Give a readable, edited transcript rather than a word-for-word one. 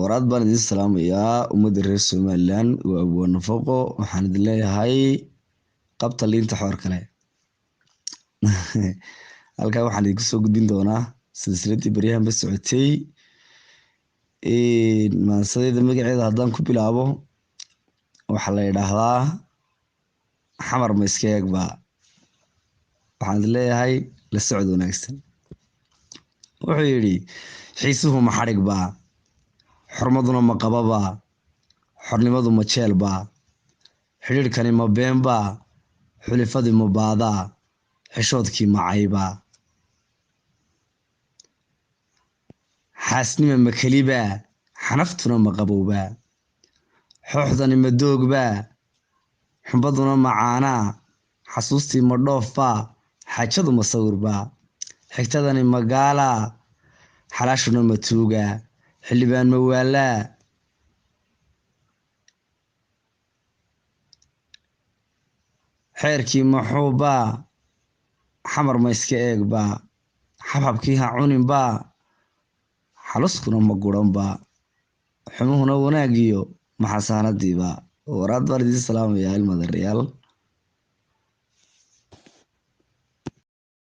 waraad baan idin salaamayaa ummadda reer Somaliland waa abuu nafaqo waxaan idin leeyahay qabta liinta xoor kale halka waxaan idin soo gudbin doonaa silsiladii baryahan ba socotay maansadayda magaceeda haddaan ku bilaabo waxa la yiraahdaa xamar ma iska eegba waxaan idin leeyahay la socod wanaagsan wuxuu yiri xiisuhu ma xarig ba xurmaduna ma qababa xornimadu ma jeelba xiriirkani ma beenba xulifadii ma baada xishoodkii ma cayba xaasnima ma kaliba xanaftuna ma qabowba xooxdani ma doogba xumbaduna ma caana xasuustii ma dhoofba xaajadu ma sawirba xigtadani ma gaala xalaashuna ma tuuga xildhibaan ma waala xeerkii ma xuuba xamar ma iska eegba xabxabkii ha cuninba xaluskuna ma guranba xumuhuna wanaagiyo maxasaanadiiba waraad baan idin salaamayaa ilmada reyaal